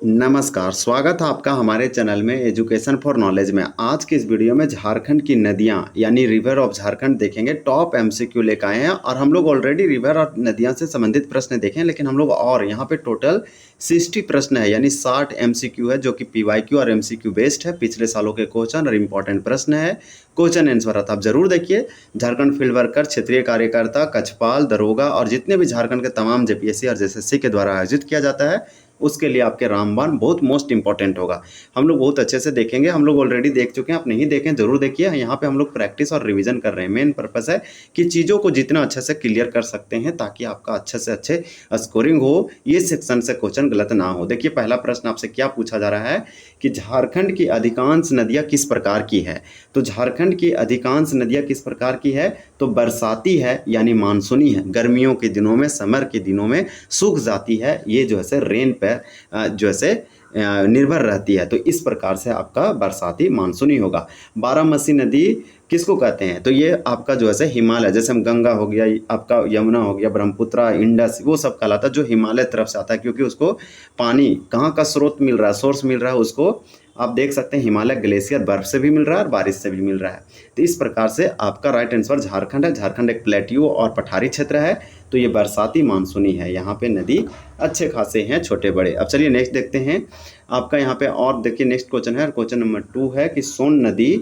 नमस्कार, स्वागत है आपका हमारे चैनल में एजुकेशन फॉर नॉलेज में। आज की इस वीडियो में झारखंड की नदियां यानी रिवर ऑफ झारखंड देखेंगे। टॉप एमसीक्यू लेकर आए हैं और हम लोग ऑलरेडी रिवर और नदियां से संबंधित प्रश्न देखे हैं, लेकिन हम लोग और यहाँ पे टोटल 60 प्रश्न है यानी 60 एमसीक्यू है, जो कि पीवाईक्यू और एमसीक्यू बेस्ड है। पिछले सालों के क्वेश्चन और इंपॉर्टेंट प्रश्न है, क्वेश्चन आंसर आता आप जरूर देखिए। झारखंड फील्ड वर्कर, क्षेत्रीय कार्यकर्ता, कक्षपाल, दरोगा और जितने भी झारखंड के तमाम जेपीएससी और जेएसएससी के द्वारा आयोजित किया जाता है, उसके लिए आपके रामबाण बहुत मोस्ट इंपॉर्टेंट होगा। हम लोग बहुत अच्छे से देखेंगे। हम लोग ऑलरेडी देख चुके हैं, आप नहीं देखें जरूर देखिए। यहाँ पे हम लोग प्रैक्टिस और रिवीजन कर रहे हैं। मेन पर्पस है कि चीज़ों को जितना अच्छे से क्लियर कर सकते हैं ताकि आपका अच्छे से अच्छे स्कोरिंग हो, ये सेक्शन से क्वेश्चन गलत ना हो। देखिए, पहला प्रश्न आपसे क्या पूछा जा रहा है कि झारखंड की अधिकांश नदियाँ किस प्रकार की है। तो झारखंड की अधिकांश नदियाँ किस प्रकार की है, तो बरसाती है यानी मानसूनी है। गर्मियों के दिनों में, समर के दिनों में सूख जाती है, ये जो है रेन पे जो है निर्भर रहती है। तो इस प्रकार से आपका बरसाती मानसूनी होगा। बारामसी नदी किसको कहते हैं, तो ये आपका जो है हिमालय, जैसे हम गंगा हो गया, आपका यमुना हो गया, ब्रह्मपुत्रा, इंडस, वो सब कहलाता है जो हिमालय तरफ से आता है, क्योंकि उसको पानी कहाँ का स्रोत मिल रहा है, सोर्स मिल रहा है उसको। आप देख सकते हैं हिमालय ग्लेशियर बर्फ से भी मिल रहा है और बारिश से भी मिल रहा है। तो इस प्रकार से आपका राइट आंसर झारखंड है। झारखंड एक प्लेट्यू और पठारी क्षेत्र है, तो ये बरसाती मानसूनी है। यहाँ पे नदी अच्छे खासे हैं, छोटे बड़े। अब चलिए नेक्स्ट देखते हैं आपका यहाँ पे। और देखिए नेक्स्ट क्वेश्चन है, क्वेश्चन नंबर 2 है कि सोन नदी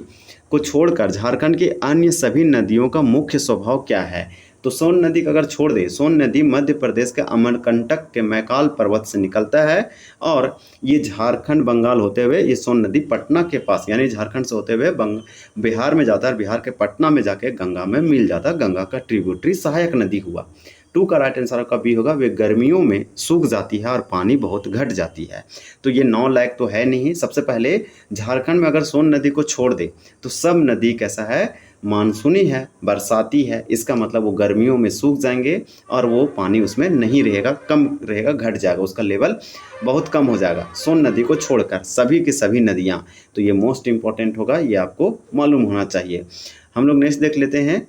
को छोड़कर झारखंड की अन्य सभी नदियों का मुख्य स्वभाव क्या है। तो सोन नदी का अगर छोड़ दे, सोन नदी मध्य प्रदेश के अमरकंटक के मैकाल पर्वत से निकलता है और ये झारखंड बंगाल होते हुए, ये सोन नदी पटना के पास यानी झारखंड से होते हुए बिहार में जाता है। बिहार के पटना में जाके गंगा में मिल जाता है। गंगा का ट्रिब्यूटरी सहायक नदी हुआ। 2 का राइट आंसर आपका बी होगा। वे गर्मियों में सूख जाती है और पानी बहुत घट जाती है। तो ये 9 लाख तो है नहीं। सबसे पहले झारखंड में अगर सोन नदी को छोड़ दे तो सब नदी कैसा है, मानसूनी है, बरसाती है। इसका मतलब वो गर्मियों में सूख जाएंगे और वो पानी उसमें नहीं रहेगा, कम रहेगा, घट जाएगा, उसका लेवल बहुत कम हो जाएगा सोन नदी को छोड़कर। सभी की सभी नदियाँ, तो ये मोस्ट इंपॉर्टेंट होगा, ये आपको मालूम होना चाहिए। हम लोग नेक्स्ट देख लेते हैं।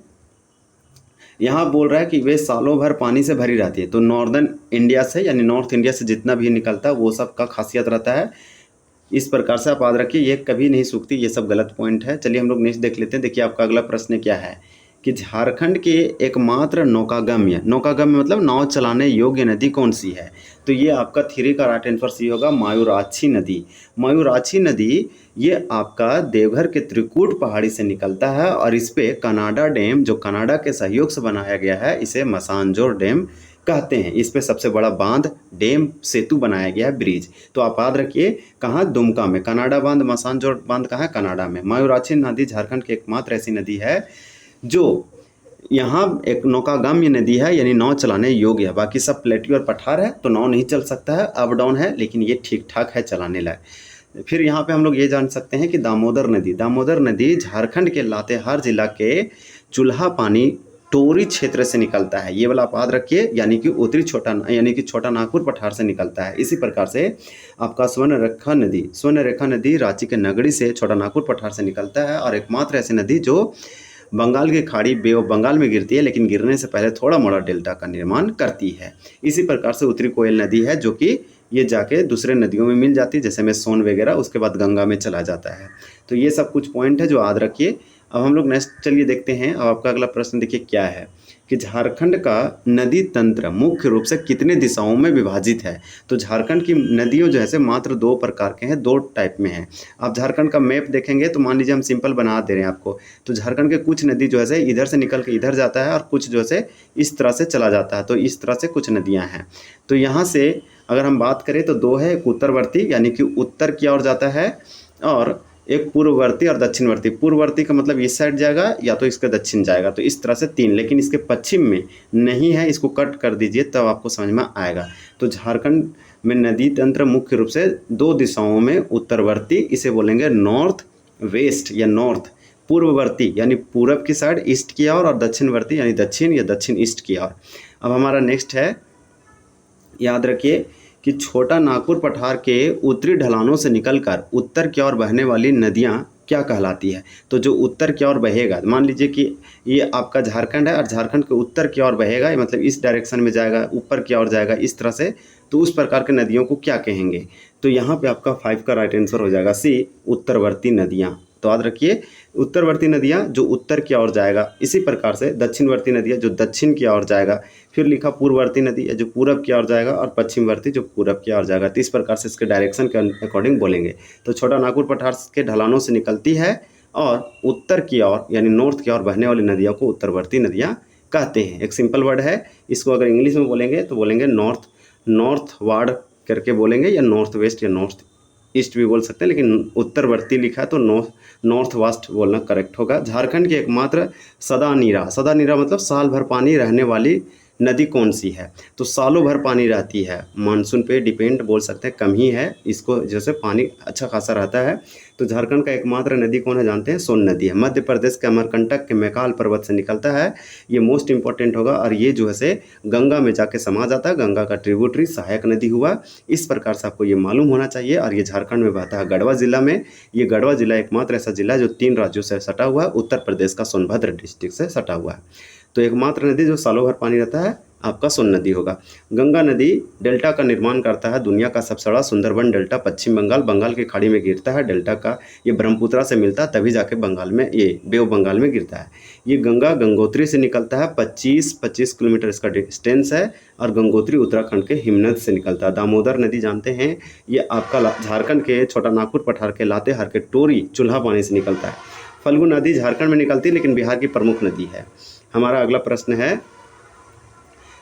यहाँ बोल रहा है कि वे सालों भर पानी से भरी रहती है। तो नॉर्दर्न इंडिया से यानी नॉर्थ इंडिया से जितना भी निकलता है वो सब का खासियत रहता है। इस प्रकार से आप याद रखिए, ये कभी नहीं सूखती। ये सब गलत पॉइंट है। चलिए हम लोग नेक्स्ट देख लेते हैं। देखिए आपका अगला प्रश्न क्या है कि झारखंड के एकमात्र नौकागम्य मतलब नाव चलाने योग्य नदी कौन सी है। तो ये आपका 3 का राइट आंसर सी होगा, मायूराक्षी नदी। मायूराक्षी नदी ये आपका देवघर के त्रिकूट पहाड़ी से निकलता है और इस पे कनाडा डैम, जो कनाडा के सहयोग से बनाया गया है, इसे मसानजोर डैम कहते हैं। इस पे सबसे बड़ा बांध, डैम, सेतु बनाया गया है, ब्रिज। तो आप याद रखिए कहाँ, दुमका में कनाडा बांध, मसानजोर बांध कहाँ है, कनाडा में। मायूराक्षी नदी झारखंड की एकमात्र ऐसी नदी है जो यहाँ एक नौकागम्य नदी है, यानी नाव चलाने योग्य है। बाकी सब प्लेट्यू और पठार है, तो नाव नहीं चल सकता है, अप डाउन है, लेकिन ये ठीक ठाक है चलाने लायक। फिर यहाँ पे हम लोग ये जान सकते हैं कि दामोदर नदी झारखंड के लातेहार जिला के चूल्हा पानी टोरी क्षेत्र से निकलता है। ये वाला आप याद रखिए, यानी कि उत्तरी छोटा नागपुर पठार से निकलता है। इसी प्रकार से आपका स्वर्णरेखा नदी रांची के नगरी से छोटा नागपुर पठार से निकलता है और एकमात्र ऐसी नदी जो बंगाल की खाड़ी, बे ऑफ बंगाल में गिरती है, लेकिन गिरने से पहले थोड़ा मोड़ा डेल्टा का निर्माण करती है। इसी प्रकार से उत्तरी कोयल नदी है, जो कि ये जाके दूसरे नदियों में मिल जाती है, जैसे में सोन वगैरह, उसके बाद गंगा में चला जाता है। तो ये सब कुछ पॉइंट है जो याद रखिए। अब हम लोग नेक्स्ट चलिए देखते हैं। अब आपका अगला प्रश्न देखिए क्या है कि झारखंड का नदी तंत्र मुख्य रूप से कितने दिशाओं में विभाजित है। तो झारखंड की नदियों जो है मात्र 2 प्रकार के हैं, 2 टाइप में हैं। आप झारखंड का मैप देखेंगे तो मान लीजिए हम सिंपल बना दे रहे हैं आपको। तो झारखंड के कुछ नदी जो है इधर से निकल के इधर जाता है और कुछ जो है इस तरह से चला जाता है। तो इस तरह से कुछ नदियाँ हैं। तो यहाँ से अगर हम बात करें तो 2 है, एक उत्तरवर्ती यानी कि उत्तर की ओर जाता है, और एक पूर्ववर्ती और दक्षिणवर्ती। पूर्ववर्ती का मतलब इस साइड जाएगा या तो इसके दक्षिण जाएगा। तो इस तरह से 3, लेकिन इसके पश्चिम में नहीं है, इसको कट कर दीजिए तब आपको समझ में आएगा। तो झारखंड में नदी तंत्र मुख्य रूप से 2 दिशाओं में, उत्तरवर्ती इसे बोलेंगे नॉर्थ वेस्ट या नॉर्थ, पूर्ववर्ती यानी पूरब की साइड ईस्ट की ओर, और दक्षिणवर्ती यानी दक्षिण या दक्षिण ईस्ट की ओर। अब हमारा नेक्स्ट है, याद रखिए कि छोटा नागपुर पठार के उत्तरी ढलानों से निकलकर उत्तर की ओर बहने वाली नदियाँ क्या कहलाती है। तो जो उत्तर की ओर बहेगा, मान लीजिए कि ये आपका झारखंड है और झारखंड के उत्तर की ओर बहेगा, मतलब इस डायरेक्शन में जाएगा, ऊपर की ओर जाएगा, इस तरह से, तो उस प्रकार के नदियों को क्या कहेंगे। तो यहाँ पे आपका 5 का राइट आंसर हो जाएगा सी, उत्तरवर्ती नदियाँ। तो याद रखिए, उत्तरवर्ती नदियाँ जो उत्तर की ओर जाएगा, इसी प्रकार से दक्षिणवर्ती नदियाँ जो दक्षिण की ओर जाएगा, फिर लिखा पूर्ववर्ती नदी जो पूरब की ओर जाएगा, और पश्चिमवर्ती जो पूरब की ओर जाएगा। तो इस प्रकार से इसके डायरेक्शन के अकॉर्डिंग बोलेंगे। तो छोटा नागपुर पठार के ढलानों से निकलती है और उत्तर की ओर यानी नॉर्थ की ओर बहने वाली नदियों को उत्तरवर्ती नदियाँ कहते हैं। एक सिंपल वर्ड है, इसको अगर इंग्लिश में बोलेंगे तो बोलेंगे नॉर्थ वार्ड करके बोलेंगे, या नॉर्थ वेस्ट या नॉर्थ ईस्ट भी बोल सकते हैं, लेकिन उत्तरवर्ती लिखा है तो नॉर्थ वेस्ट बोलना करेक्ट होगा। झारखंड की एकमात्र सदा नीरा मतलब साल भर पानी रहने वाली नदी कौन सी है? तो सालों भर पानी रहती है, मानसून पे डिपेंड बोल सकते हैं, कम ही है इसको, जैसे पानी अच्छा खासा रहता है। तो झारखंड का एकमात्र नदी कौन है जानते हैं? सोन नदी है। मध्य प्रदेश के अमरकंटक के मैकाल पर्वत से निकलता है, ये मोस्ट इंपॉर्टेंट होगा, और ये जो है से गंगा में जाके समा जाता है, गंगा का ट्रिब्यूटरी सहायक नदी हुआ। इस प्रकार से आपको ये मालूम होना चाहिए। और ये झारखंड में बहता है गढ़वा जिला में। ये गढ़वा जिला एकमात्र ऐसा जिला है जो 3 राज्यों से सटा हुआ है, उत्तर प्रदेश का सोनभद्र डिस्ट्रिक्ट से सटा हुआ है। तो एकमात्र नदी जो सालों भर पानी रहता है आपका सोन नदी होगा। गंगा नदी डेल्टा का निर्माण करता है। दुनिया का सबसे बड़ा सुंदरबन डेल्टा पश्चिम बंगाल की खाड़ी में गिरता है। डेल्टा का ये ब्रह्मपुत्रा से मिलता है, तभी जाके बंगाल में ये बे ऑफ बंगाल में गिरता है। ये गंगा गंगोत्री से निकलता है, 25 किलोमीटर इसका डिस्टेंस है, और गंगोत्री उत्तराखंड के हिमनद से निकलता है। दामोदर नदी जानते हैं, ये आपका झारखंड के छोटा नागपुर पठार के लातेहार के टोरी चूल्हा पानी से निकलता है। फल्गु नदी झारखंड में निकलती है, लेकिन बिहार की प्रमुख नदी है। हमारा अगला प्रश्न है,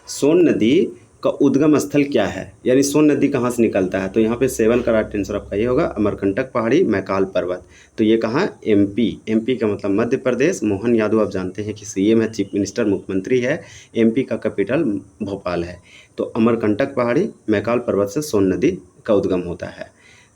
सोन नदी का उद्गम स्थल क्या है? यानी सोन नदी कहाँ से निकलता है? तो यहाँ पे 7 का राइट आंसर आपका ये होगा, अमरकंटक पहाड़ी मैकाल पर्वत। तो ये कहाँ? एमपी का मतलब मध्य प्रदेश। मोहन यादव आप जानते हैं कि सीएम है, चीफ मिनिस्टर, मुख्यमंत्री है। एमपी का कैपिटल भोपाल है। तो अमरकंटक पहाड़ी मैकाल पर्वत से सोन नदी का उद्गम होता है।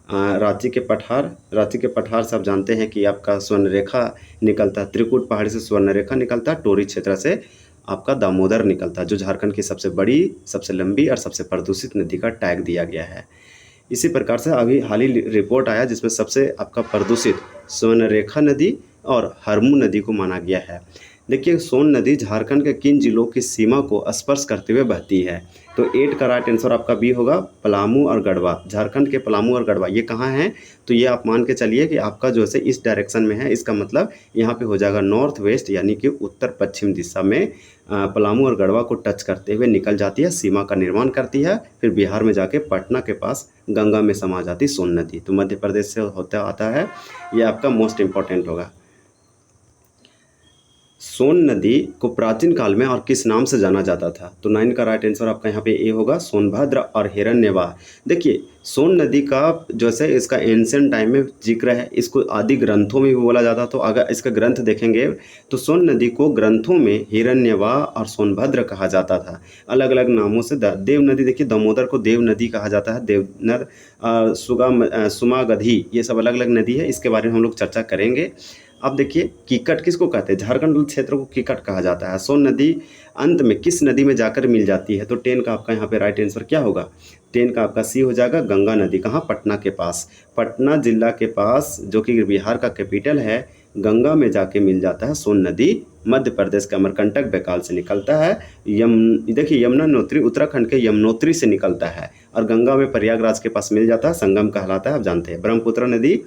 रांची के पठार से आप जानते हैं कि आपका स्वर्णरेखा निकलता है। त्रिकुट पहाड़ी से स्वर्णरेखा निकलता है। टोरी क्षेत्र से आपका दामोदर निकलता है, जो झारखंड की सबसे बड़ी, सबसे लंबी और सबसे प्रदूषित नदी का टैग दिया गया है। इसी प्रकार से अभी हाल ही रिपोर्ट आया जिसमें सबसे आपका प्रदूषित स्वर्णरेखा नदी और हरमू नदी को माना गया है। देखिए, सोन नदी झारखंड के किन जिलों की सीमा को स्पर्श करते हुए बहती है? तो 8 का राइट आंसर आपका बी होगा, पलामू और गढ़वा। झारखंड के पलामू और गढ़वा ये कहाँ हैं? तो ये आप मान के चलिए कि आपका जो है इस डायरेक्शन में है। इसका मतलब यहाँ पे हो जाएगा नॉर्थ वेस्ट, यानी कि उत्तर पश्चिम दिशा में पलामू और गढ़वा को टच करते हुए निकल जाती है, सीमा का निर्माण करती है, फिर बिहार में जाके पटना के पास गंगा में समा जाती सोन नदी। तो मध्य प्रदेश से होता आता है, ये आपका मोस्ट इंपॉर्टेंट होगा। सोन नदी को प्राचीन काल में और किस नाम से जाना जाता था? तो 9 का राइट आंसर आपका यहाँ पे ए होगा, सोनभद्र और हिरण्यवाह। देखिए, सोन नदी का जैसे इसका एंशिएंट टाइम में जिक्र है, इसको आदि ग्रंथों में भी बोला जाता। तो अगर इसका ग्रंथ देखेंगे तो सोन नदी को ग्रंथों में हिरण्यवाह और सोनभद्र कहा जाता था, अलग अलग नामों से। देव नदी, देखिए दामोदर को देव नदी कहा जाता है, देवनद, सुमागधी, ये सब अलग अलग नदी है, इसके बारे में हम लोग चर्चा करेंगे। अब देखिए, कीकट किसको कहते हैं? झारखंड क्षेत्र को कीकट कहा जाता है। सोन नदी अंत में किस नदी में जाकर मिल जाती है? तो 10 का आपका यहाँ पे राइट आंसर क्या होगा? 10 का आपका सी हो जाएगा, गंगा नदी। कहाँ? पटना के पास, पटना जिला के पास, जो कि बिहार का कैपिटल है। गंगा में जाके मिल जाता है सोन नदी। मध्य प्रदेश के अमरकंटक बैकाल से निकलता है। देखिए, यमुनोत्री उत्तराखंड के यमुनोत्री से निकलता है, और गंगा में प्रयागराज के पास मिल जाता है, संगम कहलाता है, आप जानते हैं। ब्रह्मपुत्र नदी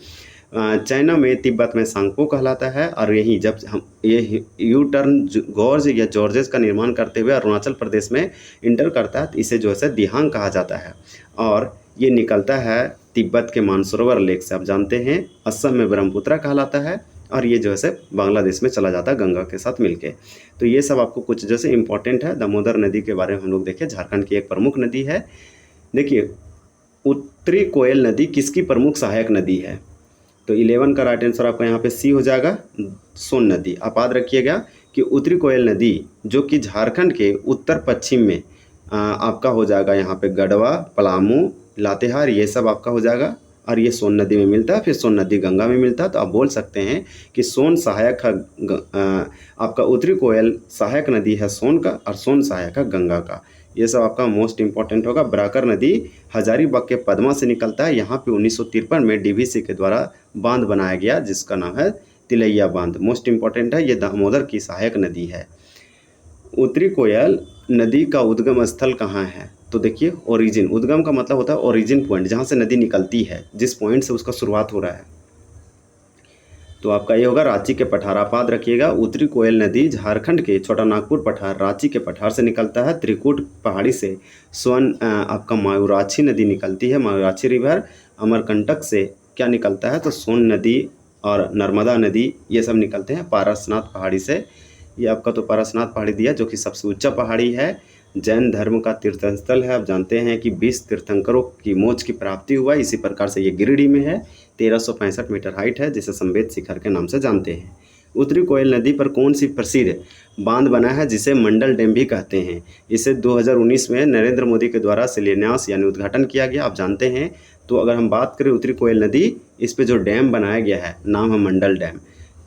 चाइना में, तिब्बत में सांगपो कहलाता है, और यही जब हम ये यू टर्न गॉर्ज या जॉर्जेस का निर्माण करते हुए अरुणाचल प्रदेश में इंटर करता है, तो इसे जो है दिहांग कहा जाता है, और ये निकलता है तिब्बत के मानसरोवर लेक से, आप जानते हैं। असम में ब्रह्मपुत्रा कहलाता है, और ये जो है बांग्लादेश में चला जाता है गंगा के साथ मिलके। तो ये सब आपको कुछ जैसे इंपॉर्टेंट है। दामोदर नदी के बारे में हम लोग देखें, झारखंड की एक प्रमुख नदी है। देखिए, उत्तरी कोयल नदी किसकी प्रमुख सहायक नदी है? तो 11 का राइट आंसर आपका यहाँ पे सी हो जाएगा, सोन नदी। आप याद रखिएगा कि उत्तरी कोयल नदी जो कि झारखंड के उत्तर पश्चिम में आपका हो जाएगा यहाँ पे गढ़वा, पलामू, लातेहार, ये सब आपका हो जाएगा, और ये सोन नदी में मिलता है, फिर सोन नदी गंगा में मिलता है। तो आप बोल सकते हैं कि सोन सहायक है, आपका उत्तरी कोयल सहायक नदी है सोन का, और सोन सहायक है गंगा का। ये सब आपका मोस्ट इंपॉर्टेंट होगा। बराकर नदी हजारीबाग के पद्मा से निकलता है। यहाँ पे 1953 में डीवीसी के द्वारा बांध बनाया गया, जिसका नाम है तिलैया बांध। मोस्ट इंपॉर्टेंट है, ये दामोदर की सहायक नदी है। उत्तरी कोयल नदी का उद्गम स्थल कहाँ है? तो देखिए ओरिजिन, उद्गम का मतलब होता है ओरिजिन पॉइंट, जहाँ से नदी निकलती है, जिस पॉइंट से उसका शुरुआत हो रहा है। तो आपका ये होगा रांची के पठार। आप याद रखिएगा, उत्तरी कोयल नदी झारखंड के छोटा नागपुर पठार, रांची के पठार से निकलता है। त्रिकुट पहाड़ी से आपका मयूराक्षी नदी निकलती है, मयूराक्षी रिवर। अमरकंटक से क्या निकलता है, तो सोन नदी और नर्मदा नदी, ये सब निकलते हैं पारसनाथ पहाड़ी से। ये आपका तो पारसनाथ पहाड़ी दिया, जो कि सबसे ऊंचा पहाड़ी है। जैन धर्म का तीर्थस्थल है। आप जानते हैं कि 20 तीर्थंकरों की मोक्ष की प्राप्ति हुआ, इसी प्रकार से ये गिरिडीह में है। 1365 मीटर हाइट है, जिसे संवेद शिखर के नाम से जानते हैं। उत्तरी कोयल नदी पर कौन सी प्रसिद्ध बांध बना है, जिसे मंडल डैम भी कहते हैं। इसे 2019 में नरेंद्र मोदी के द्वारा शिलान्यास यानी उद्घाटन किया गया, आप जानते हैं। तो अगर हम बात करें उत्तरी कोयल नदी, इस पर जो डैम बनाया गया है, नाम है मंडल डैम।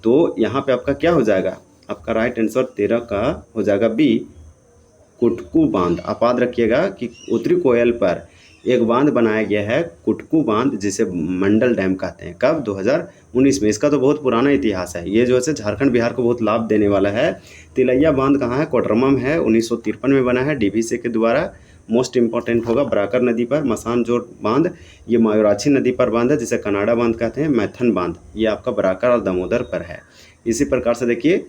तो यहाँ पे आपका क्या हो जाएगा, आपका राइट आंसर 13 का हो जाएगा बी, कुटकू बांध। आप याद रखिएगा कि उत्तरी कोयल पर एक बांध बनाया गया है, कुटकू बांध, जिसे मंडल डैम कहते हैं। कब, 2019 में। इसका तो बहुत पुराना इतिहास है। ये जो है झारखंड बिहार को बहुत लाभ देने वाला है। तिलैया बांध कहाँ है, कोडरमा में है, 1953 में बना है डीवीसी के द्वारा। मोस्ट इंपॉर्टेंट होगा बराकर नदी पर मसानजोर बांध, ये मयूराक्षी नदी पर बांध है, जिसे कनाडा बांध कहते हैं। मैथन बांध, ये आपका बराकर और दामोदर पर है। इसी प्रकार से देखिए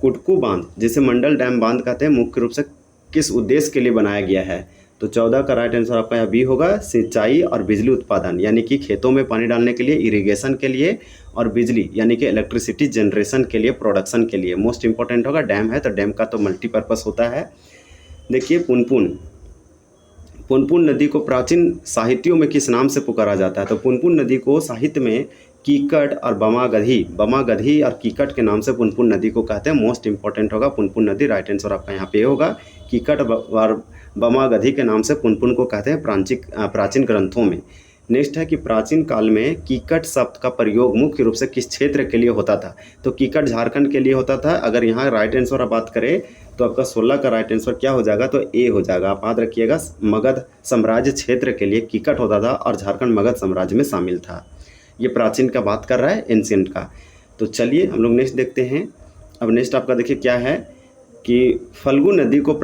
कुटकू बांध, जिसे मंडल डैम बांध कहते हैं, मुख्य रूप से किस उद्देश्य के लिए बनाया गया है, तो 14 का राइट आंसर आपका यहाँ बी होगा, सिंचाई और बिजली उत्पादन, यानी कि खेतों में पानी डालने के लिए, इरिगेशन के लिए, और बिजली यानी कि इलेक्ट्रिसिटी जनरेशन के लिए, प्रोडक्शन के लिए। मोस्ट इंपॉर्टेंट होगा, डैम है तो डैम का तो मल्टीपर्पज़ होता है। देखिए पुनपुन नदी को प्राचीन साहित्यों में किस नाम से पुकारा जाता है, तो पुनपुन नदी को साहित्य में कीकट और बमागधी और कीकट के नाम से पुनपुन नदी को कहते हैं। मोस्ट इंपॉर्टेंट होगा पुनपुन नदी, राइट आंसर आपका यहाँ पे होगा। कीकट और बमागधी के नाम से पुनपुन को कहते हैं प्राचीन ग्रंथों में। नेक्स्ट है कि प्राचीन काल में कीकट शब्द का प्रयोग मुख्य रूप से किस क्षेत्र के लिए होता था, तो कीकट झारखंड के लिए होता था। अगर यहाँ राइट आंसर आप बात करें तो आपका 16 का राइट आंसर क्या हो जाएगा, तो ए हो जाएगा। आप याद रखिएगा, मगध साम्राज्य क्षेत्र के लिए कीकट होता था और झारखंड मगध साम्राज्य में शामिल था। ये प्राचीन का बात कर रहा है, एंशिएंट का। तो चलिए हम लोग नेक्स्ट देखते हैं। अब नेक्स्ट आपका देखिए क्या है कि फल्गु नदी को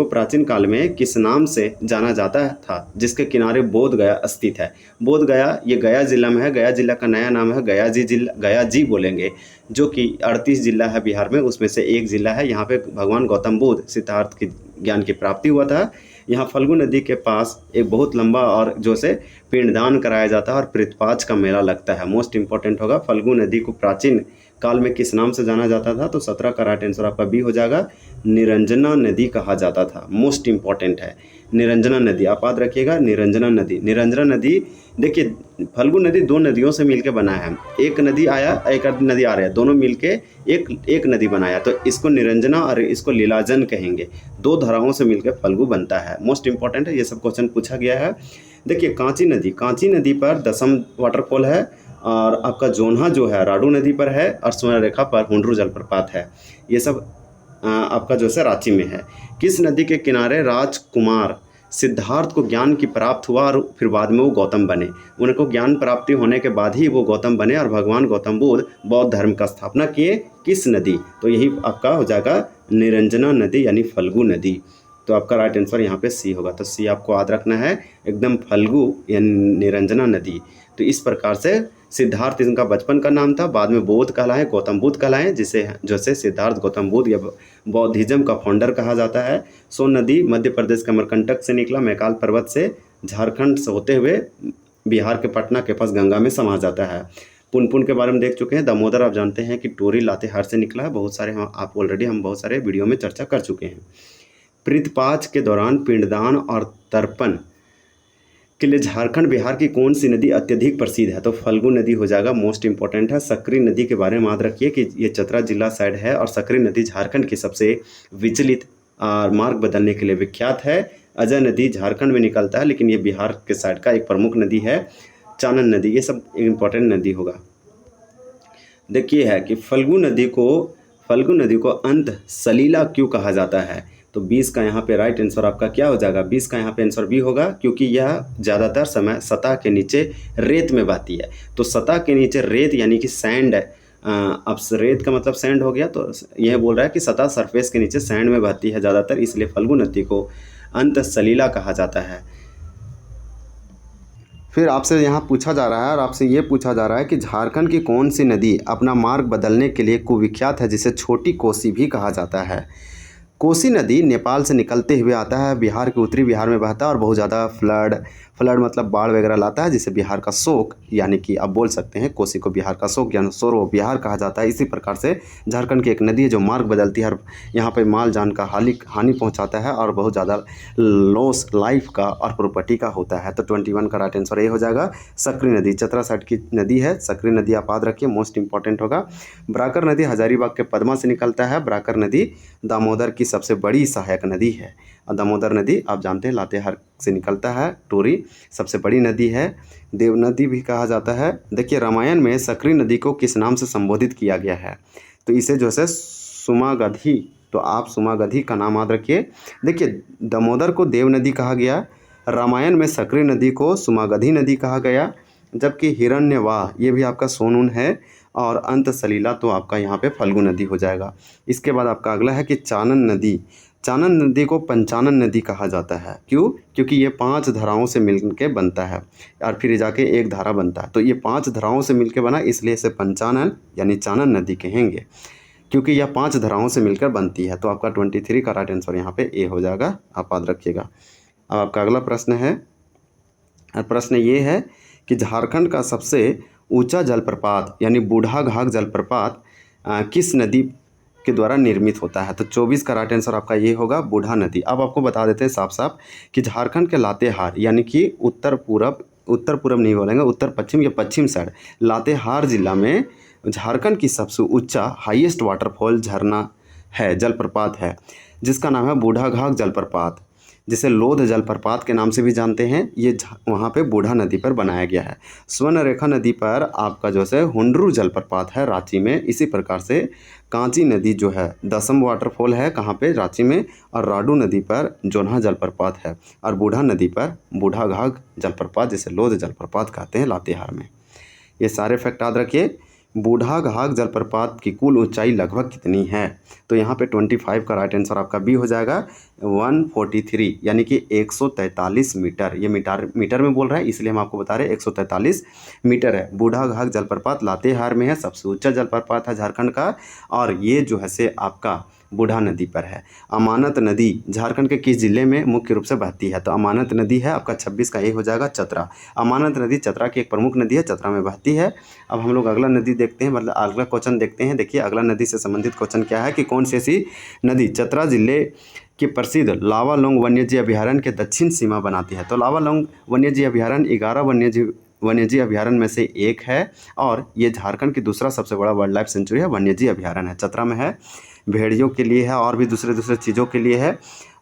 प्राचीन काल में किस नाम से जाना जाता था, जिसके किनारे बोध गया स्थित है। बोध गया, ये गया जिला में है। गया जिला का नया नाम है गया जी बोलेंगे, जो कि 38 जिला है बिहार में, उसमें से एक जिला है। यहाँ पे भगवान गौतम बुद्ध सिद्धार्थ की ज्ञान की प्राप्ति हुआ था। यहाँ फल्गु नदी के पास एक बहुत लंबा और जो से पिंडदान कराया जाता है और प्रीतपाज का मेला लगता है। मोस्ट इंपॉर्टेंट होगा, फल्गु नदी को प्राचीन काल में किस नाम से जाना जाता था, तो 17 का राइट आंसर आपका बी हो जाएगा, निरंजना नदी कहा जाता था। मोस्ट इंपॉर्टेंट है निरंजना नदी, आप याद रखिएगा। निरंजना नदी देखिए फल्गु नदी दो नदियों से मिलकर बना है। एक नदी आया, एक नदी आ रहा है, दोनों मिलके एक नदी बनाया, तो इसको निरंजना और इसको लीलाजन कहेंगे। दो धाराओं से मिलकर फल्गु बनता है। मोस्ट इंपॉर्टेंट है, ये सब क्वेश्चन पूछा गया है। देखिए कांची नदी पर दसम वाटरफॉल है, और आपका जोन्हा जो है राडू नदी पर है, और स्वर्ण रेखा पर हुंड्रू जलप्रपात है। ये सब आपका जो है रांची में है। किस नदी के किनारे राजकुमार सिद्धार्थ को ज्ञान की प्राप्त हुआ और फिर बाद में वो गौतम बने। उनको ज्ञान प्राप्ति होने के बाद ही वो गौतम बने और भगवान गौतम बुद्ध बौद्ध धर्म का स्थापना किए। किस नदी, तो यही आपका हो जाएगा निरंजना नदी यानी फल्गु नदी। तो आपका राइट आंसर यहाँ पे सी होगा। तो सी आपको याद रखना है एकदम, फल्गु यानी निरंजना नदी। तो इस प्रकार से सिद्धार्थ इनका बचपन का नाम था, बाद में बौद्ध कहलाए, गौतम बुद्ध कहलाए, जिसे जैसे सिद्धार्थ गौतम बुद्ध या बौद्धिज्म का फाउंडर कहा जाता है। सोन नदी मध्य प्रदेश के अमरकंटक से निकला, मैकाल पर्वत से झारखंड से होते हुए बिहार के पटना के पास गंगा में समा जाता है। पुनपुन के बारे में देख चुके हैं। दामोदर आप जानते हैं कि टोरी लातेहार से निकला है। बहुत सारे आप ऑलरेडी हम बहुत सारे वीडियो में चर्चा कर चुके हैं। प्रीतपाज के दौरान पिंडदान और तर्पण के लिए झारखंड बिहार की कौन सी नदी अत्यधिक प्रसिद्ध है, तो फल्गु नदी हो जाएगा। मोस्ट इंपॉर्टेंट है। सकरी नदी के बारे में याद रखिए कि ये चतरा जिला साइड है, और सकरी नदी झारखंड की सबसे विचलित मार्ग बदलने के लिए विख्यात है। अजय नदी झारखंड में निकलता है, लेकिन ये बिहार के साइड का एक प्रमुख नदी है। चानन नदी, ये सब इंपॉर्टेंट नदी होगा। देखिए है कि फल्गु नदी को अंत सलीला क्यों कहा जाता है, तो 20 का यहाँ पे राइट आंसर आपका क्या हो जाएगा, 20 का यहाँ पे आंसर बी होगा, क्योंकि यह ज़्यादातर समय सतह के नीचे रेत में बहती है। तो सतह के नीचे रेत यानी कि सैंड है। अब रेत का मतलब सैंड हो गया, तो यह बोल रहा है कि सतह सरफेस के नीचे सैंड में बहती है ज़्यादातर, इसलिए फल्गु नदी को अंतसलिला कहा जाता है। फिर आपसे यहाँ पूछा जा रहा है और आपसे ये पूछा जा रहा है कि झारखंड की कौन सी नदी अपना मार्ग बदलने के लिए कुविख्यात है, जिसे छोटी कोसी भी कहा जाता है। कोसी नदी नेपाल से निकलते हुए आता है, बिहार के उत्तरी बिहार में बहता है और बहुत ज़्यादा फ्लड मतलब बाढ़ वगैरह लाता है, जिसे बिहार का शोक यानी कि आप बोल सकते हैं कोसी को बिहार का शोक यानी शोर व बिहार कहा जाता है। इसी प्रकार से झारखंड की एक नदी है जो मार्ग बदलती है और यहाँ पे माल जान का हानि पहुँचाता है और बहुत ज़्यादा लॉस लाइफ का और प्रॉपर्टी का होता है। तो 21 का राइट आंसर ये हो जाएगा सकरी नदी। चतरा साइड की नदी है सकरी नदी, आप याद रखिए, मोस्ट इंपॉर्टेंट होगा। बराकर नदी हजारीबाग के पदमा से निकलता है। बराकर नदी दामोदर की सबसे बड़ी सहायक नदी है। और दामोदर नदी आप जानते हैं लातेहार से निकलता है। टोरी सबसे बड़ी नदी है। देव नदी भी कहा जाता है। देखिए रामायण में सकरी नदी को किस नाम से संबोधित किया गया है, तो इसे जो है सुमागधी, तो आप सुमागधी का नाम याद रखिए। देखिए दामोदर को देव नदी कहा गया, रामायण में सकरी नदी को सुमागधी नदी कहा गया, जबकि हिरण्यवाह ये भी आपका सोनून है और अंतसलिला तो आपका यहाँ पे फल्गु नदी हो जाएगा। इसके बाद आपका अगला है कि चानन नदी। चानन नदी को पंचानन नदी कहा जाता है। क्यों? क्योंकि ये 5 धाराओं से मिल के बनता है और फिर जाके एक धारा बनता है, तो ये 5 धाराओं से मिलकर बना, इसलिए इसे पंचानन यानी चानन नदी कहेंगे, क्योंकि यह 5 धाराओं से मिलकर बनती है। तो आपका 23 का राइट आंसर यहाँ पे ए हो जाएगा, आप याद रखिएगा। अब आपका अगला प्रश्न है, और प्रश्न ये है कि झारखंड का सबसे ऊंचा जलप्रपात यानी बूढ़ाघाघ जलप्रपात किस नदी के द्वारा निर्मित होता है। तो 24 का राइट आंसर आपका ये होगा, बूढ़ा नदी। अब आपको बता देते हैं साफ साफ कि झारखंड के लातेहार यानी कि उत्तर पूरब नहीं बोलेंगे, उत्तर पश्चिम या पश्चिम साइड लातेहार जिला में झारखंड की सबसे ऊंचा हाईएस्ट वाटरफॉल झरना है, जलप्रपात है, जिसका नाम है बूढ़ाघाघ जलप्रपात, जिसे लोध जलप्रपात के नाम से भी जानते हैं। ये वहाँ पे बूढ़ा नदी पर बनाया गया है। स्वर्णरेखा नदी पर आपका जो है हुंडरू जलप्रपात है रांची में। इसी प्रकार से कांची नदी जो है 10वां वाटरफॉल है कहाँ पे, रांची में। और राडू नदी पर जोन्हा जलप्रपात है और बूढ़ा नदी पर बूढ़ाघाघ जलप्रपात, जिसे लोध जलप्रपात कहते हैं, लातेहार में। ये सारे फैक्ट याद रखिए। बूढ़ाघाघ जलप्रपात की कुल ऊंचाई लगभग कितनी है, तो यहाँ पे 25 का राइट आंसर आपका बी हो जाएगा, 143 यानी कि 143 मीटर। ये मीटर में बोल रहा है, इसलिए हम आपको बता रहे हैं 143 मीटर है। बूढ़ाघाघ जलप्रपात लातेहार में है, सबसे ऊंचा जलप्रपात है झारखंड का, और ये जो है से आपका बूढ़ा नदी पर है। अमानत नदी झारखंड के किस जिले में मुख्य रूप से बहती है, तो अमानत नदी है आपका 26 का ये हो जाएगा, चतरा। अमानत नदी चतरा की एक प्रमुख नदी है, चतरा में बहती है। अब हम लोग अगला नदी देखते हैं, मतलब अगला क्वेश्चन देखते हैं। देखिए अगला नदी से संबंधित क्वेश्चन क्या है कि कौन सी ऐसी नदी चतरा जिले की प्रसिद्ध लावालौंग वन्यजीव अभयारण्य के दक्षिण सीमा बनाती है। तो लावालौंग वन्यजीव अभयारण्य 11 वन्यजीव अभयारण्य में से एक है, और ये झारखंड की दूसरा सबसे बड़ा वाइल्ड लाइफ सेंचुरी है, वन्यजीव अभयारण्य है, चतरा में है। भेड़ियों के लिए है और भी दूसरे चीज़ों के लिए है।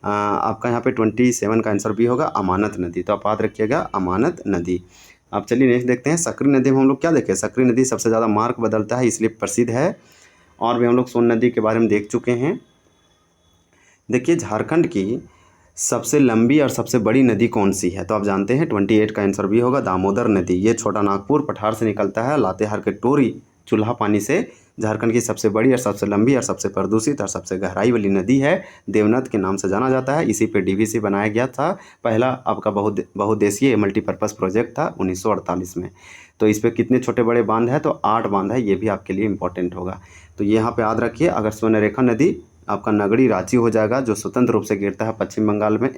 आपका यहाँ पे 27 का आंसर भी होगा, अमानत नदी। तो आप याद रखिएगा अमानत नदी। अब चलिए नेक्स्ट देखते हैं, सकरी नदी में हम लोग क्या देखें। सकरी नदी सबसे ज़्यादा मार्ग बदलता है इसलिए प्रसिद्ध है, और भी हम लोग सोन नदी के बारे में देख चुके हैं। देखिए झारखंड की सबसे लंबी और सबसे बड़ी नदी कौन सी है, तो आप जानते हैं 28 का आंसर भी होगा, दामोदर नदी। ये छोटा नागपुर पठार से निकलता है, लातेहार के टोरी चूल्हा पानी से झारखंड की सबसे बड़ी और सबसे लंबी और सबसे प्रदूषित और सबसे गहराई वाली नदी है। देवनद के नाम से जाना जाता है। इसी पे डीवीसी बनाया गया था, पहला आपका बहुउद्देशीय मल्टीपर्पज़ प्रोजेक्ट था 1948 में। तो इस पे कितने छोटे बड़े बांध है, तो 8 बांध है, ये भी आपके लिए इंपॉर्टेंट होगा। तो यहाँ पे याद रखिए, अगर स्वर्णरेखा नदी आपका नगड़ी रांची हो जाएगा, जो स्वतंत्र रूप से गिरता है पश्चिम बंगाल में।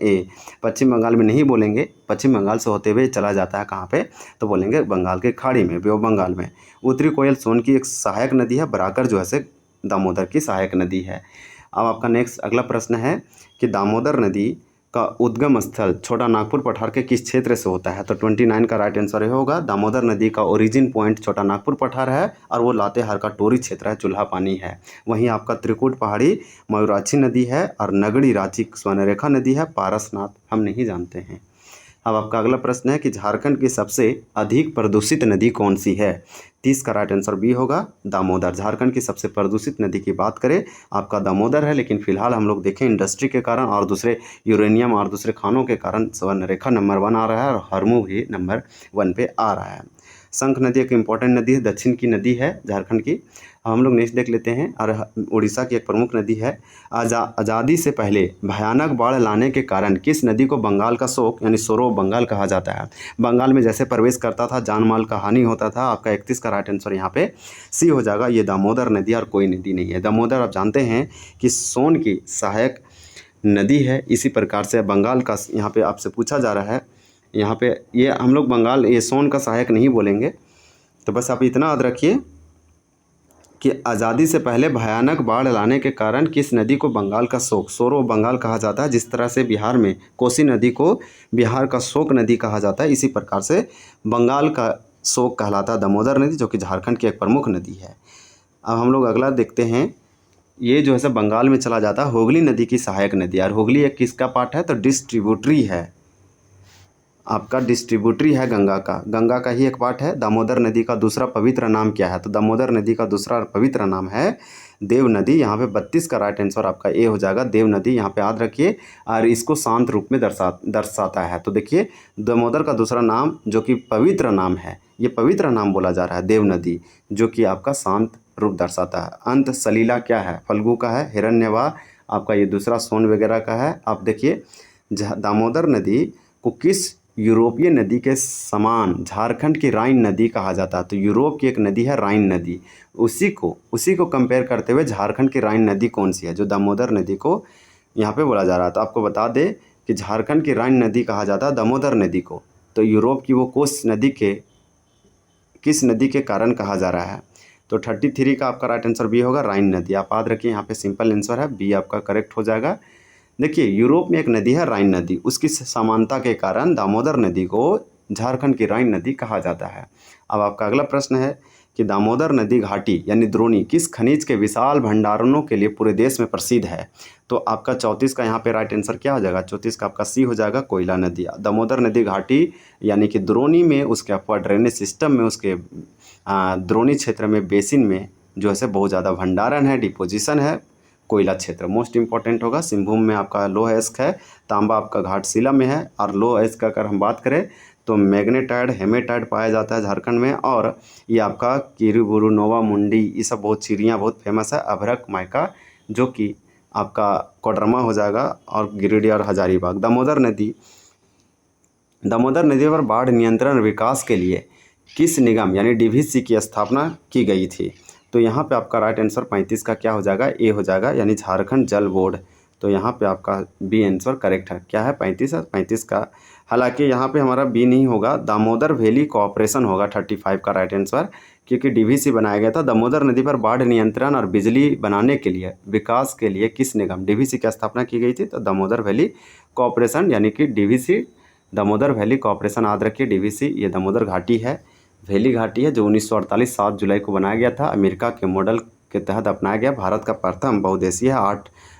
पश्चिम बंगाल में नहीं बोलेंगे, पश्चिम बंगाल से होते हुए चला जाता है कहाँ पे, तो बोलेंगे बंगाल के खाड़ी में, बे ऑफ बंगाल में। उत्तरी कोयल सोन की एक सहायक नदी है, बराकर जो है से दामोदर की सहायक नदी है। अब आपका नेक्स्ट अगला प्रश्न है कि दामोदर नदी का उद्गम स्थल छोटा नागपुर पठार के किस क्षेत्र से होता है, तो 29 का राइट आंसर होगा। दामोदर नदी का ओरिजिन पॉइंट छोटा नागपुर पठार है, और वो लातेहार का टोरी क्षेत्र है, चूल्हा पानी है। वहीं आपका त्रिकुट पहाड़ी मयूराक्षी नदी है, और नगड़ी रांची स्वर्णरेखा नदी है, पारसनाथ हम नहीं जानते हैं। अब आपका अगला प्रश्न है कि झारखंड की सबसे अधिक प्रदूषित नदी कौन सी है। 30 का राइट आंसर बी होगा दामोदर। झारखंड की सबसे प्रदूषित नदी की बात करें आपका दामोदर है, लेकिन फिलहाल हम लोग देखें इंडस्ट्री के कारण और दूसरे यूरेनियम और दूसरे खानों के कारण स्वर्णरेखा नंबर 1 आ रहा है और हरमू भी नंबर 1 पे आ रहा है। शंख नदी एक इम्पॉर्टेंट नदी है, दक्षिण की नदी है झारखंड की। हम लोग नेक्स्ट देख लेते हैं। और उड़ीसा की एक प्रमुख नदी है। आज़ादी से पहले भयानक बाढ़ लाने के कारण किस नदी को बंगाल का शोक यानी सोरो बंगाल कहा जाता है? बंगाल में जैसे प्रवेश करता था जान माल का हानि होता था। आपका 31 का राइट आंसर यहाँ पे सी हो जाएगा। ये दामोदर नदी और कोई नदी नहीं है। दामोदर आप जानते हैं कि सोन की सहायक नदी है। इसी प्रकार से बंगाल का यहाँ पे आपसे पूछा जा रहा है, यहाँ पे ये हम लोग बंगाल ये सोन का सहायक नहीं बोलेंगे। तो बस आप इतना याद रखिए कि आज़ादी से पहले भयानक बाढ़ लाने के कारण किस नदी को बंगाल का शोक सोरो बंगाल कहा जाता है। जिस तरह से बिहार में कोसी नदी को बिहार का शोक नदी कहा जाता है, इसी प्रकार से बंगाल का शोक कहलाता है दामोदर नदी, जो कि झारखंड की एक प्रमुख नदी है। अब हम लोग अगला देखते हैं। ये जो है सब बंगाल में चला जाता है हुगली नदी की सहायक नदी। और हुगली एक किसका पार्ट है? तो डिस्ट्रीब्यूटरी है, आपका डिस्ट्रीब्यूटरी है गंगा का ही एक पार्ट है। दामोदर नदी का दूसरा पवित्र नाम क्या है? तो दामोदर नदी का दूसरा पवित्र नाम है देव नदी। यहाँ पे 32 का राइट आंसर आपका ए हो जाएगा, देव नदी। यहाँ पे याद रखिए और इसको शांत रूप में दर्शाता है। तो देखिए दामोदर का दूसरा नाम जो कि पवित्र नाम है, ये पवित्र नाम बोला जा रहा है देव नदी, जो कि आपका शांत रूप दर्शाता है। अंत सलीला क्या है? फल्गु का है। हिरण्यवा आपका ये दूसरा सोन वगैरह का है। आप देखिए दामोदर नदी को किस यूरोपीय नदी के समान झारखंड की राइन नदी कहा जाता है? तो यूरोप की एक नदी है राइन नदी, उसी को कंपेयर करते हुए झारखंड की राइन नदी कौन सी है? जो दामोदर नदी को यहाँ पे बोला जा रहा है। तो आपको बता दें कि झारखंड की राइन नदी कहा जाता है दामोदर नदी को। तो यूरोप की वो किस नदी के कारण कहा जा रहा है? तो 33 का आपका राइट आंसर बी होगा, राइन नदी। आप याद रखिए यहाँ पे सिंपल आंसर है, बी आपका करेक्ट हो जाएगा। देखिए यूरोप में एक नदी है राइन नदी, उसकी समानता के कारण दामोदर नदी को झारखंड की राइन नदी कहा जाता है। अब आपका अगला प्रश्न है कि दामोदर नदी घाटी यानी द्रोणी किस खनिज के विशाल भंडारणों के लिए पूरे देश में प्रसिद्ध है? तो आपका 34 का यहाँ पे राइट आंसर क्या हो जाएगा? 34 का आपका सी हो जाएगा, कोयला नदी। दामोदर नदी घाटी यानी कि द्रोणी में उसके आपका ड्रेनेज सिस्टम में उसके द्रोणी क्षेत्र में बेसिन में जो है बहुत ज़्यादा भंडारण है, डिपोजिशन है, कोयला क्षेत्र मोस्ट इंपॉर्टेंट होगा। सिंहभूम में आपका लोह अयस्क है, तांबा आपका घाटशिला में है। और लोह अयस्क का अगर हम बात करें तो मैग्नेटाइट हेमेटाइट पाया जाता है झारखंड में। और ये आपका किरीबुरू नोवा मुंडी ये सब बहुत चिड़ियाँ बहुत फेमस है। अभ्रक माइका जो कि आपका कोडरमा हो जाएगा, और गिरिडीह और हजारीबाग। दामोदर नदी पर बाढ़ नियंत्रण विकास के लिए किस निगम यानी डीवीसी की स्थापना की गई थी? तो यहाँ पे आपका राइट आंसर 35 का क्या हो जाएगा? ए हो जाएगा, यानी झारखंड जल बोर्ड। तो यहाँ पे आपका बी आंसर करेक्ट है। क्या है? 35 है, 35 का। हालांकि यहाँ पे हमारा बी नहीं होगा, दामोदर वैली कोऑपरेशन होगा 35 का राइट आंसर, क्योंकि डीवीसी बनाया गया था दामोदर नदी पर बाढ़ नियंत्रण और बिजली बनाने के लिए विकास के लिए किस निगम डीवीसी की स्थापना की गई थी? तो दामोदर वैली कोऑपरेशन यानी कि डीवीसी, दामोदर वैली कोऑपरेशन। याद रखिए डीवीसी ये दामोदर घाटी है, वैली घाटी है, जो 1948 7 जुलाई को बनाया गया था। अमेरिका के मॉडल के तहत अपनाया गया, भारत का प्रथम बहुउद्देशीय है।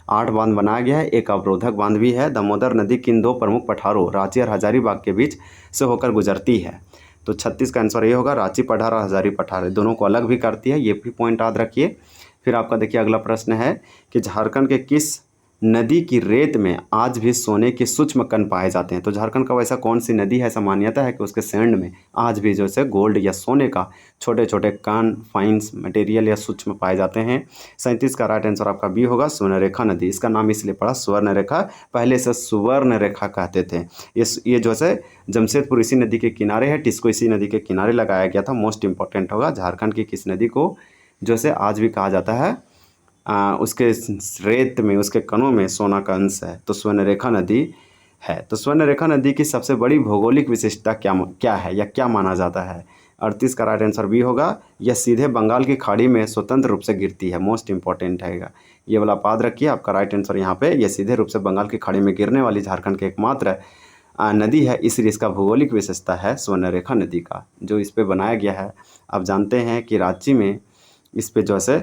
आठ बांध बनाया गया है, एक अवरोधक बांध भी है। दामोदर नदी किन दो प्रमुख पठारों रांची और हजारीबाग के बीच से होकर गुजरती है? तो 36 का आंसर ये होगा, रांची पठार और हजारी पठार दोनों को अलग भी करती है, ये भी पॉइंट याद रखिए। फिर आपका देखिए अगला प्रश्न है कि झारखंड के किस नदी की रेत में आज भी सोने के सूक्ष्म कण पाए जाते हैं? तो झारखंड का वैसा कौन सी नदी है, ऐसा मान्यता है कि उसके सैंड में आज भी जो है गोल्ड या सोने का छोटे छोटे कण फाइन्स मटेरियल या सूक्ष्म पाए जाते हैं? 37 का राइट आंसर आपका बी होगा, स्वर्णरेखा नदी। इसका नाम इसलिए पड़ा स्वर्णरेखा, पहले से सुवर्ण रेखा कहते थे। ये जो है जमशेदपुर इसी नदी के किनारे है, टिस्को इसी नदी के किनारे लगाया गया था। मोस्ट इंपॉर्टेंट होगा, झारखंड की किस नदी को जो है आज भी कहा जाता है उसके रेत में उसके कणों में सोना का अंश है? तो स्वर्णरेखा नदी है। तो स्वर्णरेखा नदी की सबसे बड़ी भौगोलिक विशेषता क्या है या क्या माना जाता है? 38 का राइट आंसर बी होगा, यह सीधे बंगाल की खाड़ी में स्वतंत्र रूप से गिरती है। मोस्ट इंपॉर्टेंट है ये वाला याद रखिए। आपका राइट आंसर यहाँ पे यह सीधे रूप से बंगाल की खाड़ी में गिरने वाली झारखंड की एकमात्र नदी है, इसलिए इसका भौगोलिक विशेषता है स्वर्णरेखा नदी का, जो इस पर बनाया गया है। आप जानते हैं कि रांची में इस पर जो है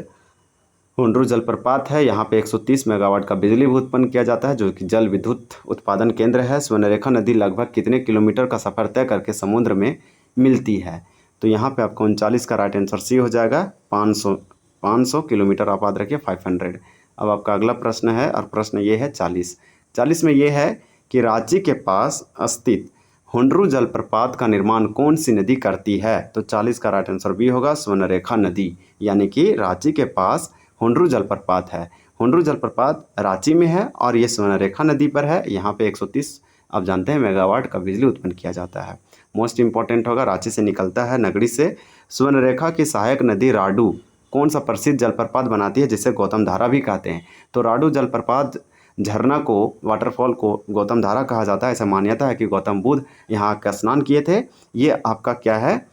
हुंड्रू जलप्रपात है, यहाँ पे 130 मेगावाट का बिजली भी उत्पन्न किया जाता है, जो कि जल विद्युत उत्पादन केंद्र है। स्वर्णरेखा नदी लगभग कितने किलोमीटर का सफ़र तय करके समुद्र में मिलती है? तो यहाँ पे आपका 39 का राइट आंसर सी हो जाएगा। 500 किलोमीटर आप याद रखिए 500। अब आपका अगला प्रश्न है और प्रश्न ये है 40 में ये है कि रांची के पास स्थित हुंडरू जलप्रपात का निर्माण कौन सी नदी करती है। तो 40 का राइट आंसर बी होगा, स्वर्णरेखा नदी। यानी कि रांची के पास हुंडरू जलप्रपात है। हुंडरू जलप्रपात रांची में है और ये स्वर्णरेखा नदी पर है। यहाँ पे 130 आप जानते हैं मेगावाट का बिजली उत्पन्न किया जाता है। मोस्ट इंपॉर्टेंट होगा, रांची से निकलता है नगरी से। स्वर्णरेखा की सहायक नदी राडू कौन सा प्रसिद्ध जलप्रपात बनाती है जिसे गौतम धारा भी कहते हैं। तो राडू जलप्रपात झरना को, वाटरफॉल को गौतम धारा कहा जाता है। ऐसा मान्यता है कि गौतम बुद्ध यहाँ आकर स्नान किए थे। ये आपका क्या है,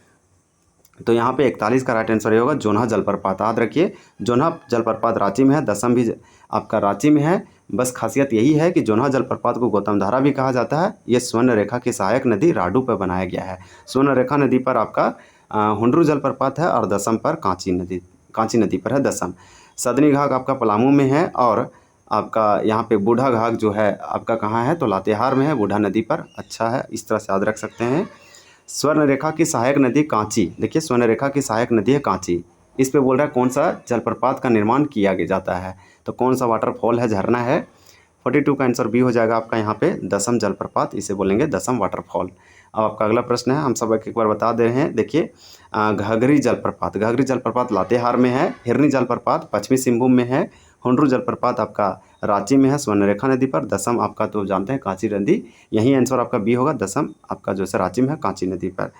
तो यहाँ पे 41 का राइट आंसर होगा जोन्हा जलप्रपात। याद रखिए जोन्हा जलप्रपात रांची में है, दसम भी आपका रांची में है। बस खासियत यही है कि जोन्हा जलप्रपात को गौतम धारा भी कहा जाता है। ये स्वर्ण रेखा की सहायक नदी राडू पर बनाया गया है। स्वर्ण रेखा नदी पर आपका हुंडरू जलप्रपात है और दसम पर कांची नदी पर है दसम। सदनी घाट आपका पलामू में है और आपका यहाँ पे बूढ़ा घाट जो है आपका कहाँ है, तो लातेहार में है, बूढ़ा नदी पर। अच्छा है, इस तरह से याद रख सकते हैं। स्वर्ण रेखा की सहायक नदी कांची, देखिए स्वर्ण रेखा की सहायक नदी है कांची। इस पे बोल रहा है कौन सा जलप्रपात का निर्माण किया जाता है, तो कौन सा वाटरफॉल है, झरना है। 42 का आंसर बी हो जाएगा आपका यहाँ पे दसम जलप्रपात, इसे बोलेंगे दसम वाटरफॉल। अब आपका अगला प्रश्न है, हम सब एक बार बता दे रहे हैं। देखिए घाघरी जलप्रपात लातेहार में है। हिरनी जलप्रपात पश्चिमी सिंहभूम में है। हुंडरू जलप्रपात आपका रांची में है स्वर्णरेखा नदी पर। दसम आपका तो जानते हैं कांची नदी, यही आंसर आपका बी होगा, दसम आपका जो है रांची में है कांची नदी पर।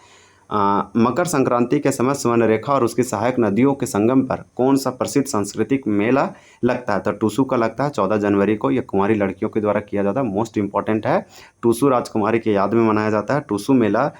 मकर संक्रांति के समय स्वर्णरेखा और उसकी सहायक नदियों के संगम पर कौन सा प्रसिद्ध सांस्कृतिक मेला लगता है। तो टूसू का लगता है 14 जनवरी को। यह कुंवारी लड़कियों के द्वारा किया जाता है। मोस्ट इंपॉर्टेंट है, टूसू राजकुमारी की याद में मनाया जाता है। टूसू मेला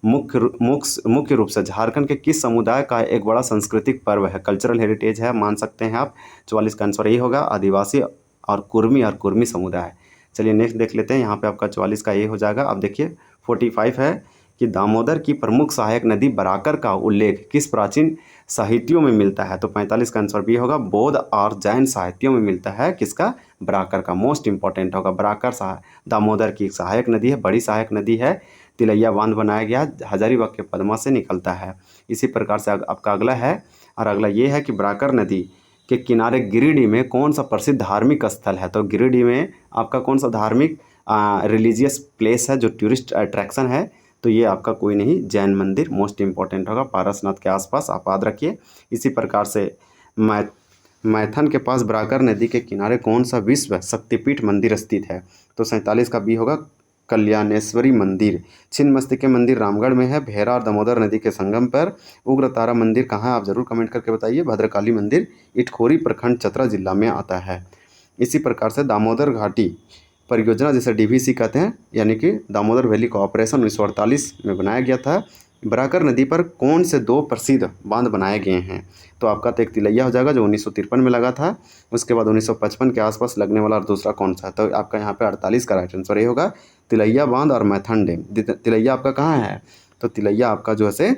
मुख्य रूप से झारखंड के किस समुदाय का एक बड़ा सांस्कृतिक पर्व है, कल्चरल हेरिटेज है, मान सकते हैं आप। 44 का आंसर यही होगा, आदिवासी और कुर्मी समुदाय। चलिए नेक्स्ट देख लेते हैं। यहाँ पे आपका 44 का ये हो जाएगा। अब देखिए 45 है कि दामोदर की प्रमुख सहायक नदी बराकर का उल्लेख किस प्राचीन साहित्यों में मिलता है। तो 45 का आंसर भी होगा, बौद्ध और जैन साहित्यों में मिलता है। किसका, बराकर का। मोस्ट इंपॉर्टेंट होगा, बराकर दामोदर की सहायक नदी है, बड़ी सहायक नदी है। तिलैया बांध बनाया गया, हजारीबाग के पद्मा से निकलता है। इसी प्रकार से आपका अगला है, और अगला ये है कि बराकर नदी के किनारे गिरिडीह में कौन सा प्रसिद्ध धार्मिक स्थल है। तो गिरिडीह में आपका कौन सा धार्मिक रिलीजियस प्लेस है जो टूरिस्ट अट्रैक्शन है। तो ये आपका कोई नहीं, जैन मंदिर। मोस्ट इंपॉर्टेंट होगा, पारसनाथ के आसपास, आप याद रखिए। इसी प्रकार से मैथन के पास बराकर नदी के किनारे कौन सा विश्व शक्तिपीठ मंदिर स्थित है। तो 47 का बी होगा, कल्याणेश्वरी मंदिर। छिन्नमस्तिके मंदिर रामगढ़ में है, भेरा और दामोदर नदी के संगम पर। उग्रतारा मंदिर कहाँ है, आप जरूर कमेंट करके बताइए। भद्रकाली मंदिर इटखोरी प्रखंड चतरा जिला में आता है। इसी प्रकार से दामोदर घाटी परियोजना जिसे डीवीसी कहते हैं, यानी कि दामोदर वैली कोऑपरेशन 1948 में बनाया गया था। बराकर नदी पर कौन से 2 प्रसिद्ध बांध बनाए गए हैं। तो आपका तो एक तिलैया हो जाएगा जो 1953 में लगा था। उसके बाद 1955 के आसपास लगने वाला, और दूसरा कौन सा है, तो आपका यहाँ पे 48 का राइट आंसर ये होगा, तिलैया बांध और मैथन डैम। तिलैया आपका कहाँ है, तो तिलैया आपका जो है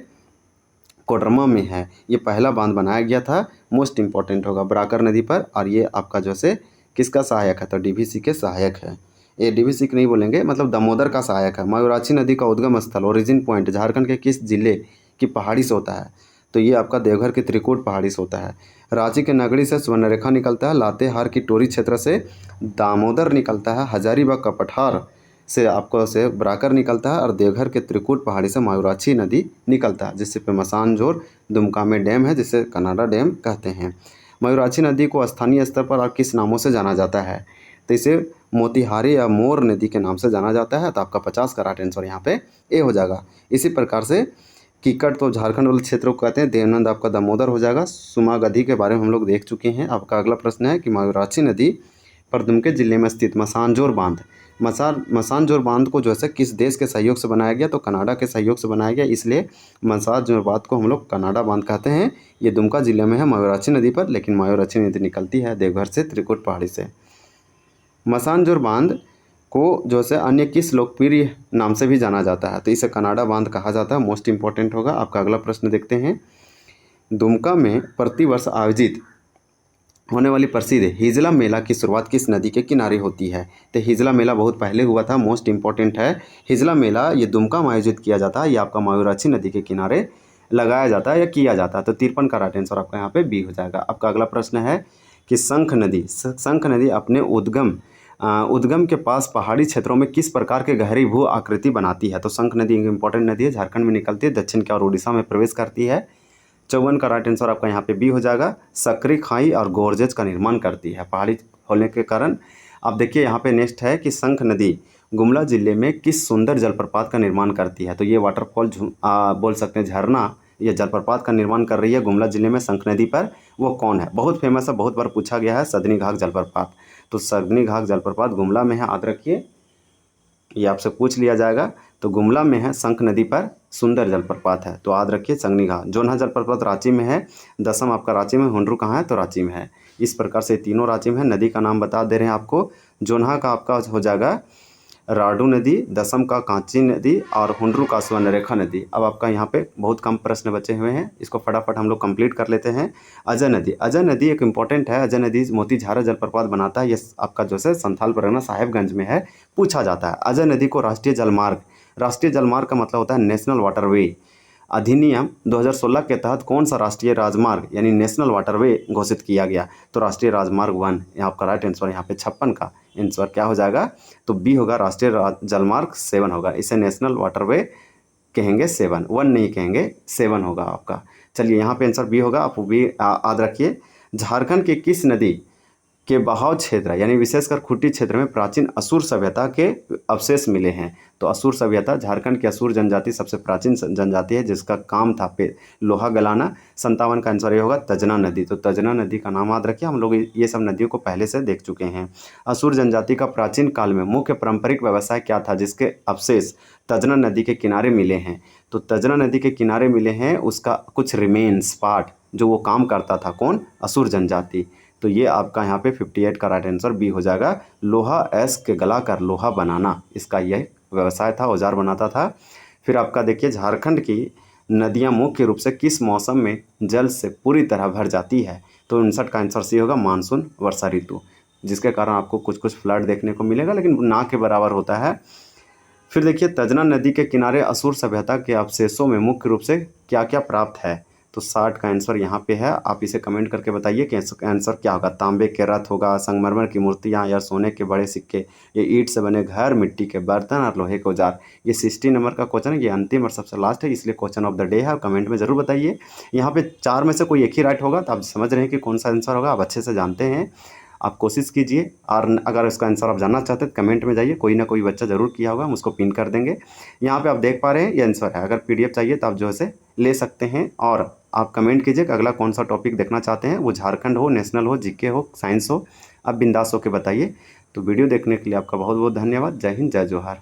कोडरमा में है। ये पहला बांध बनाया गया था। मोस्ट इंपॉर्टेंट होगा, बराकर नदी पर, और ये आपका जो है किसका सहायक है, तो डीवीसी के सहायक है। ये डीवीसी नहीं बोलेंगे, मतलब दामोदर का सहायक है। मयूराक्षी नदी का उद्गम स्थल, ओरिजिन पॉइंट, झारखंड के किस जिले की पहाड़ी से होता है। तो ये आपका देवघर की त्रिकूट पहाड़ी से होता है। रांची के नगरी से स्वर्णरेखा निकलता है। लातेहार की टोरी क्षेत्र से दामोदर निकलता है। हजारीबाग का पठार से आपको से बराकर निकलता है, और देवघर के त्रिकूट पहाड़ी से मयूराक्षी नदी निकलता है, जिससे पे मसानजोर दुमका में डैम है, जिसे कनाडा डैम कहते हैं। मयूराक्षी नदी को स्थानीय स्तर पर और किस नामों से जाना जाता है, तो इसे मोतिहारी या मोर नदी के नाम से जाना जाता है। तो आपका 50 का राइट आंसर यहाँ पे ए हो जाएगा। इसी प्रकार से कीकट तो झारखंड वाले क्षेत्रों को कहते हैं। देवनंद आपका दामोदर हो जाएगा। सुमागधी के बारे में हम लोग देख चुके हैं। आपका अगला प्रश्न है कि मयूराक्षी नदी पर दुमके जिले में स्थित मसानजोर बांध, मसानजोर बांध को जो है किस देश के सहयोग से बनाया गया, तो कनाडा के सहयोग से बनाया गया, इसलिए मसानजोर बांध को हम लोग कनाडा बांध कहते हैं। ये दुमका जिले में है मयूराक्षी नदी पर, लेकिन मयूराक्षी नदी निकलती है देवघर से, त्रिकूट पहाड़ी से। मसानजोर बांध को जो है अन्य किस लोकप्रिय नाम से भी जाना जाता है, तो इसे कनाडा बांध कहा जाता है। मोस्ट इंपॉर्टेंट होगा। आपका अगला प्रश्न देखते हैं। दुमका में प्रतिवर्ष आयोजित होने वाली प्रसिद्ध हिजला मेला की शुरुआत किस नदी के किनारे होती है। तो हिजला मेला बहुत पहले हुआ था। मोस्ट इंपॉर्टेंट है, हिजला मेला ये दुमका में आयोजित किया जाता है। ये आपका मयूराक्षी नदी के किनारे लगाया जाता है या किया जाता है। तो 53 का राइट आंसर आपका यहाँ पे बी हो जाएगा। आपका अगला प्रश्न है कि शंख नदी अपने उद्गम के पास पहाड़ी क्षेत्रों में किस प्रकार के गहरी भू आकृति बनाती है। तो शंख नदी एक इंपॉर्टेंट नदी है, झारखंड में निकलती है, दक्षिण की ओर उड़ीसा में प्रवेश करती है। 54 का राइट आंसर आपका यहाँ पे बी हो जाएगा। सक्रिय खाई और गोरजेज का निर्माण करती है पहाड़ी होने के कारण। अब देखिए यहाँ पे नेक्स्ट है कि शंख नदी गुमला जिले में किस सुंदर जलप्रपात का निर्माण करती है। तो ये वाटरफॉल बोल सकते हैं, झरना या जलप्रपात का निर्माण कर रही है गुमला जिले में शंख नदी पर। वो कौन है? बहुत फेमस है, बहुत बार पूछा गया है, सदनी घाघ जलप्रपात। तो सदनी घाघ जलप्रपात गुमला में है, याद रखिए, ये आपसे पूछ लिया जाएगा। तो गुमला में है, शंख नदी पर सुंदर जलप्रपात है, तो याद रखिए सगनी घाघ। जोन्हा जलप्रपात रांची में है, दसम आपका रांची में, हुंडरू कहाँ है? तो रांची में है। इस प्रकार से तीनों रांची में है। नदी का नाम बता दे रहे हैं आपको। जोन्हा का आपका हो जाएगा राडू नदी, दसम का कांची नदी और हुंडरू का स्वर्णरेखा नदी। अब आपका यहाँ पे बहुत कम प्रश्न बचे हुए हैं, इसको फटाफट हम लोग कंप्लीट कर लेते हैं। अजय नदी एक इंपॉर्टेंट है। अजय नदी मोतीझारा जलप्रपात बनाता है, ये आपका जो है संथाल परगना साहेबगंज में है, पूछा जाता है। अजय नदी को राष्ट्रीय जलमार्ग का मतलब होता है नेशनल वाटरवे अधिनियम 2016 के तहत कौन सा राष्ट्रीय राजमार्ग यानी नेशनल वाटरवे घोषित किया गया। तो राष्ट्रीय राजमार्ग 1 यहाँ आपका राइट आंसर, यहाँ पे 56 का आंसर क्या हो जाएगा? तो बी होगा, राष्ट्रीय जलमार्ग 7 होगा। इसे नेशनल वाटरवे कहेंगे 7, 1 नहीं कहेंगे, 7 होगा आपका। चलिए यहाँ पे आंसर बी होगा, आप भी याद रखिए। झारखंड की किस नदी के बहाव क्षेत्र यानी विशेषकर खुट्टी क्षेत्र में प्राचीन असुर सभ्यता के अवशेष मिले हैं। तो असुर सभ्यता, झारखंड की असुर जनजाति सबसे प्राचीन जनजाति है जिसका काम था लोहा गलाना। 57 का आंसर ये होगा, तजना नदी। तो तजना नदी का नाम याद रखिए, हम लोग ये सब नदियों को पहले से देख चुके हैं। असुर जनजाति का प्राचीन काल में मुख्य पारंपरिक व्यवसाय क्या था जिसके अवशेष तजना नदी के किनारे मिले हैं। तो तजना नदी के किनारे मिले हैं, उसका कुछ रिमेन्स पार्ट जो वो काम करता था, कौन? असुर जनजाति। तो ये आपका यहाँ पे 58 का राइट आंसर बी हो जाएगा। लोहा ऐस के गला कर लोहा बनाना, इसका यह व्यवसाय था, औजार बनाता था। फिर आपका देखिए, झारखंड की नदियाँ मुख्य रूप से किस मौसम में जल से पूरी तरह भर जाती है। तो 59 का आंसर सी होगा, मानसून वर्षा ऋतु, जिसके कारण आपको कुछ फ्लड देखने को मिलेगा, लेकिन ना के बराबर होता है। फिर देखिए, तजना नदी के किनारे असुर सभ्यता के अवशेषों में मुख्य रूप से क्या क्या प्राप्त है। तो 60 का आंसर यहाँ पे है। आप इसे कमेंट करके बताइए कि आंसर क्या होगा। तांबे के रथ होगा, संगमरमर की मूर्तियाँ या सोने के बड़े सिक्के, ये ईंट से बने घर, मिट्टी के बर्तन और लोहे के औजार। ये 60 नंबर का क्वेश्चन है, ये अंतिम और सबसे लास्ट है, इसलिए क्वेश्चन ऑफ द डे है। कमेंट में जरूर बताइए। यहाँ पे 4 में से कोई एक ही राइट होगा, तो आप समझ रहे हैं कि कौन सा आंसर होगा, आप अच्छे से जानते हैं। आप कोशिश कीजिए, और अगर इसका आंसर आप जानना चाहते हैं कमेंट में जाइए, कोई ना कोई बच्चा ज़रूर किया होगा, हम उसको पिन कर देंगे। यहाँ पे आप देख पा रहे हैं ये आंसर है। अगर पीडीएफ चाहिए तो आप जो है ले सकते हैं, और आप कमेंट कीजिए कि अगला कौन सा टॉपिक देखना चाहते हैं, वो झारखंड हो, नेशनल हो, जीके हो, साइंस हो, आप बिंदास होकर बताइए। तो वीडियो देखने के लिए आपका बहुत बहुत धन्यवाद। जय हिंद, जय जोहार।